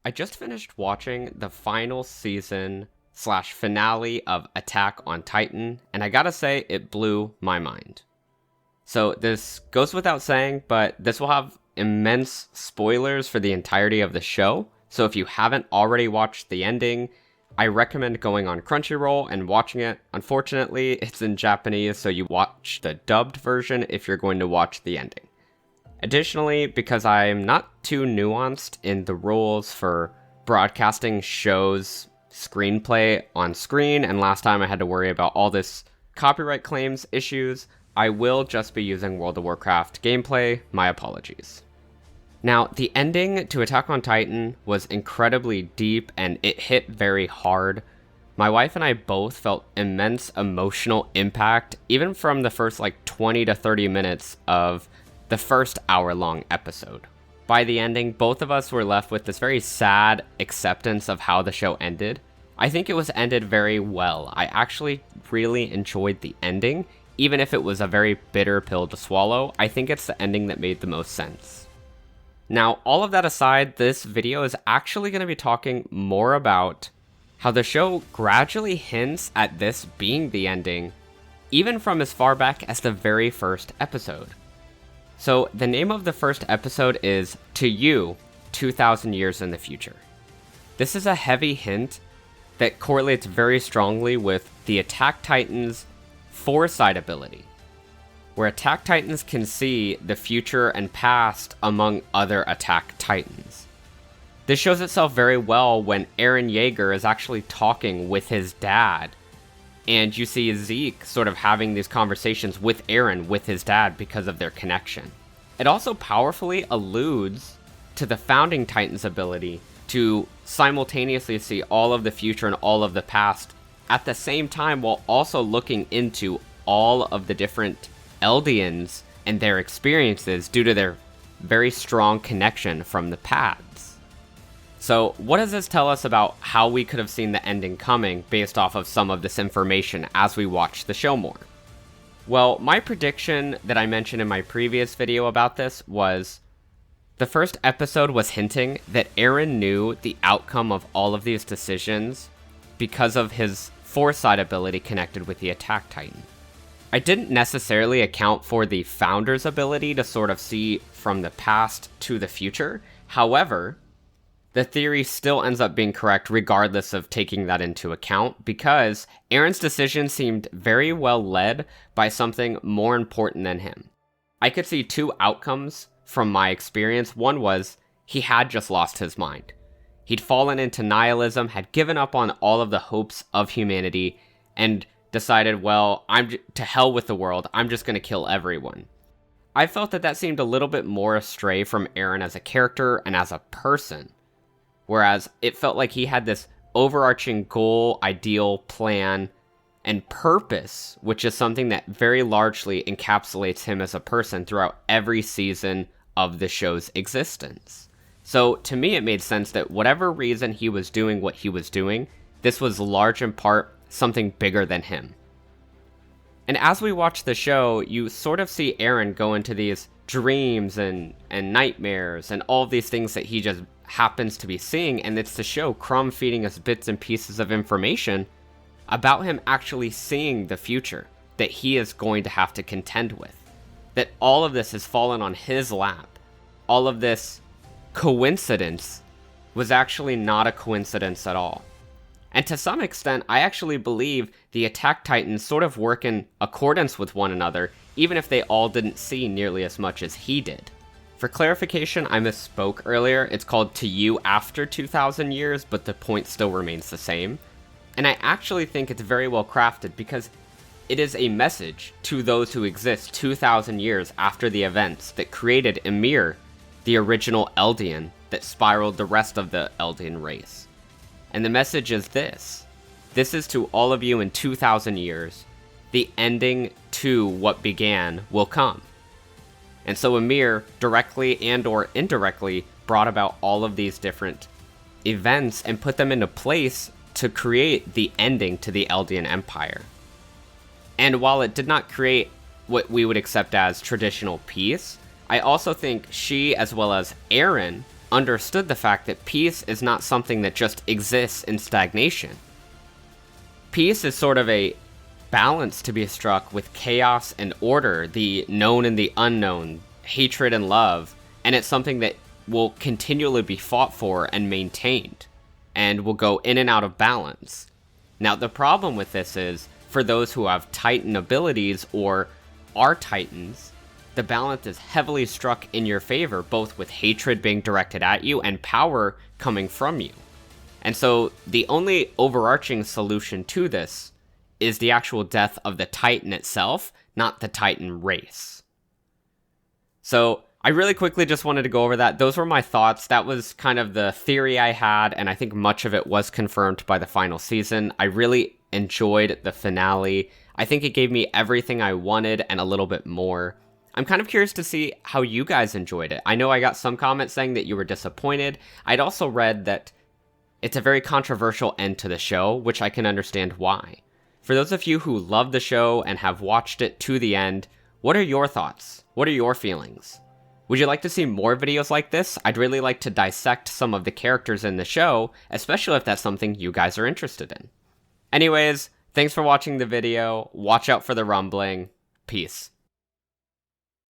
I just finished watching the final season slash finale of Attack on Titan, and I gotta say, it blew my mind. So this goes without saying, but this will have immense spoilers for the entirety of the show. So if you haven't already watched the ending, I recommend going on Crunchyroll and watching it. Unfortunately, it's in Japanese, so you watch the dubbed version if you're going to watch the ending. Additionally, because I'm not too nuanced in the rules for broadcasting shows screenplay on screen, and last time I had to worry about all this copyright claims issues, I will just be using World of Warcraft gameplay. My apologies. Now, the ending to Attack on Titan was incredibly deep and it hit very hard. My wife and I both felt immense emotional impact, even from the first 20 to 30 minutes of the first hour-long episode. By the ending, both of us were left with this very sad acceptance of how the show ended. I think it was ended very well. I actually really enjoyed the ending, even if it was a very bitter pill to swallow. I think it's the ending that made the most sense. Now, all of that aside, this video is actually going to be talking more about how the show gradually hints at this being the ending, even from as far back as the very first episode. So, the name of the first episode is To You, 2,000 Years in the Future. This is a heavy hint that correlates very strongly with the Attack Titans' foresight ability, where Attack Titans can see the future and past among other Attack Titans. This shows itself very well when Eren Yeager is actually talking with his dad, and you see Zeke sort of having these conversations with Eren with his dad because of their connection. It also powerfully alludes to the Founding Titans' ability to simultaneously see all of the future and all of the past at the same time, while also looking into all of the different Eldians and their experiences due to their very strong connection from the paths. So what does this tell us about how we could have seen the ending coming based off of some of this information as we watch the show more? Well, my prediction that I mentioned in my previous video about this was the first episode was hinting that Eren knew the outcome of all of these decisions because of his foresight ability connected with the Attack Titan. I didn't necessarily account for the Founder's ability to sort of see from the past to the future. However, the theory still ends up being correct regardless of taking that into account, because Eren's decision seemed very well led by something more important than him. I could see two outcomes from my experience. One was he had just lost his mind. He'd fallen into nihilism, had given up on all of the hopes of humanity, and decided, well, to hell with the world, I'm just going to kill everyone. I felt that seemed a little bit more astray from Eren as a character and as a person. Whereas it felt like he had this overarching goal, ideal, plan, and purpose, which is something that very largely encapsulates him as a person throughout every season of the show's existence. So to me, it made sense that whatever reason he was doing what he was doing, this was large in part something bigger than him. And as we watch the show, you sort of see Eren go into these dreams and nightmares and all of these things that he just happens to be seeing, and it's the show crumb feeding us bits and pieces of information about him actually seeing the future that he is going to have to contend with. That all of this has fallen on his lap. All of this coincidence was actually not a coincidence at all. And to some extent, I actually believe the Attack Titans sort of work in accordance with one another, even if they all didn't see nearly as much as he did. For clarification, I misspoke earlier. It's called To You After 2,000 Years, but the point still remains the same. And I actually think it's very well crafted because it is a message to those who exist 2,000 years after the events that created Ymir, the original Eldian that spiraled the rest of the Eldian race. And the message is this. This is to all of you in 2,000 years. The ending to what began will come. And so Ymir, directly and or indirectly, brought about all of these different events and put them into place to create the ending to the Eldian Empire. And while it did not create what we would accept as traditional peace, I also think she, as well as Eren, understood the fact that peace is not something that just exists in stagnation. Peace is sort of a balance to be struck with chaos and order, the known and the unknown, hatred and love, and it's something that will continually be fought for and maintained, and will go in and out of balance. Now, the problem with this is, for those who have Titan abilities or are Titans, the balance is heavily struck in your favor, both with hatred being directed at you and power coming from you. And so the only overarching solution to this is the actual death of the Titan itself, not the Titan race. So I really quickly just wanted to go over that. Those were my thoughts. That was kind of the theory I had, and I think much of it was confirmed by the final season. I really enjoyed the finale. I think it gave me everything I wanted and a little bit more. I'm kind of curious to see how you guys enjoyed it. I know I got some comments saying that you were disappointed. I'd also read that it's a very controversial end to the show, which I can understand why. For those of you who love the show and have watched it to the end, what are your thoughts? What are your feelings? Would you like to see more videos like this? I'd really like to dissect some of the characters in the show, especially if that's something you guys are interested in. Anyways, thanks for watching the video. Watch out for the rumbling. Peace.